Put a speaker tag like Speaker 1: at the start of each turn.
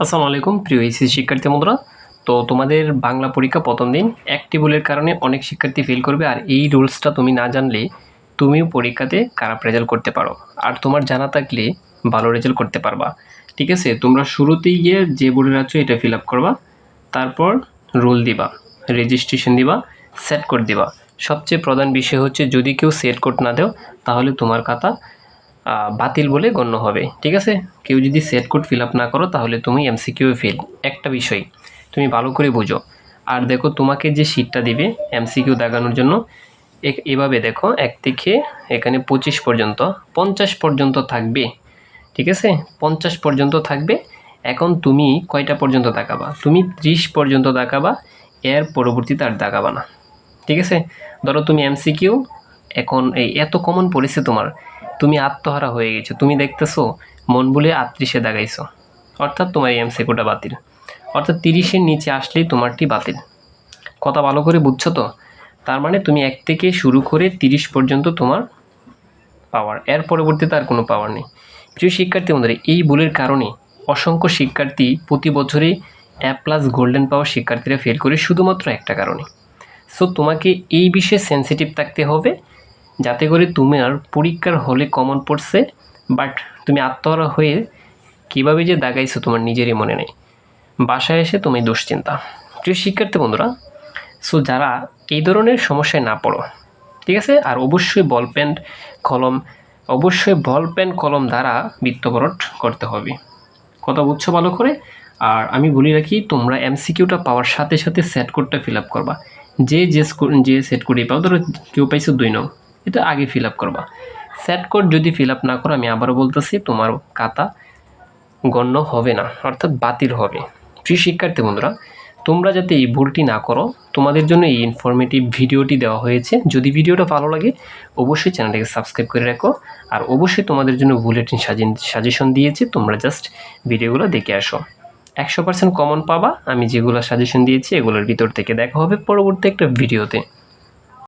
Speaker 1: আসসালামু আলাইকুম প্রিয় এইচএসসি শিক্ষার্থী বন্ধুরা। তো তোমাদের বাংলা পরীক্ষা প্রথম দিন একটি ভুলের কারণে অনেক শিক্ষার্থী ফেল করবে, আর এই রুলসটা তুমি না জানলে তুমিও পরীক্ষাতে খারাপ রেজাল্ট করতে পারো, আর তোমার জানা থাকলে ভালো রেজাল্ট করতে পারবা। ঠিক আছে, তোমরা শুরুতেই গিয়ে যে বোর্ডে আছো এটা ফিল আপ করবা, তারপর রুল দিবা, রেজিস্ট্রেশন দিবা, সেট কোড দিবা। সবচেয়ে প্রধান বিষয় হচ্ছে যদি কেউ সেট কোড না দেও তাহলে তোমার খাতা বাতিল বলে গণ্য হবে। ঠিক আছে, কেউ যদি সেট কোড ফিল আপ না করো তাহলে তুমি এমসিকিউ ফেল। একটা বিষয় তুমি ভালো করে বুঝো। আর দেখো তোমাকে যে শিটটা দিবে এমসিকিউ দাগানোর জন্য, এভাবে দেখো 1 থেকে এখানে 25 পর্যন্ত 50 পর্যন্ত থাকবে। ঠিক আছে, 50 পর্যন্ত থাকবে। এখন তুমি কয়টা পর্যন্ত দাগাবা? তুমি 30 পর্যন্ত দাগাবা, এর পরবর্তীতে আর দাগাবা না। ঠিক আছে, ধরো তুমি এমসিকিউ এখন এই এত কমন পড়েছে তোমার, তুমি আত্মহারা হয়ে গেছো, তুমি দেখতেছো মন বলে 38-এ দাগাইছো, অর্থাৎ তোমার এই এমসিকিউটা বাতিল। অর্থাৎ 30-এর নিচে আসলেই তোমারটি বাতিল। কথা ভালো করে বুঝছো তো? তার মানে তুমি 1 থেকে শুরু করে 30 পর্যন্ত তোমার পাওয়ার, এর পরবর্তীতে আর কোনো পাওয়ার নেই। প্রিয় শিক্ষার্থী বন্ধুরা, এই ভুলের কারণে অসংখ্য শিক্ষার্থী প্রতি বছরই A+ গোল্ডেন পাওয়ার শিক্ষার্থীরা ফেল করে শুধুমাত্র একটা কারণে। সো তোমাকে এই বিষয়ে সেন্সিটিভ থাকতে হবে, যাতে করে তুমি আর পরীক্ষার হলে কমন পড়ছে বাট তুমি আত্মহারা হয়ে কীভাবে যে দাগাইছো তোমার নিজেরই মনে নেই, বাসায় এসে তুমি দুশ্চিন্তা। প্রিয় শিক্ষার্থী বন্ধুরা, সো যারা এই ধরনের সমস্যায় না পড়ো, ঠিক আছে, আর অবশ্যই বল পেন কলম দ্বারা বৃত্তবরট করতে হবে। কথা বুঝছো ভালো করে? আর আমি বলি রাখি, তোমরা এমসিকিউটা পাওয়ার সাথে সাথে সেট কোডটা ফিল আপ করবা। যে সেট কোডই পাও, ধরো কেউ পাইছো 2 নং, এটা আগে ফিল আপ করবা। সেট কোড যদি ফিল আপ না করো, আমি আবারও বলতেছি, তোমার খাতা গণ্য হবে না, অর্থাৎ বাতিল হবে। প্রিয় শিক্ষার্থী বন্ধুরা, তোমরা যাতে এই ভুলটি না করো, তোমাদের জন্য এই ইনফরমেটিভ ভিডিওটি দেওয়া হয়েছে। যদি ভিডিওটা ভালো লাগে অবশ্যই চ্যানেলটাকে সাবস্ক্রাইব করে রাখো, আর অবশ্যই তোমাদের জন্য বুলেটিন সাজেশন দিয়েছি, তোমরা জাস্ট ভিডিওগুলো দেখে আসো। 100% কমন পাবা। আমি যেগুলো সাজেশন দিয়েছি এগুলোর ভিতর থেকে। দেখা হবে পরবর্তী একটা ভিডিওতে।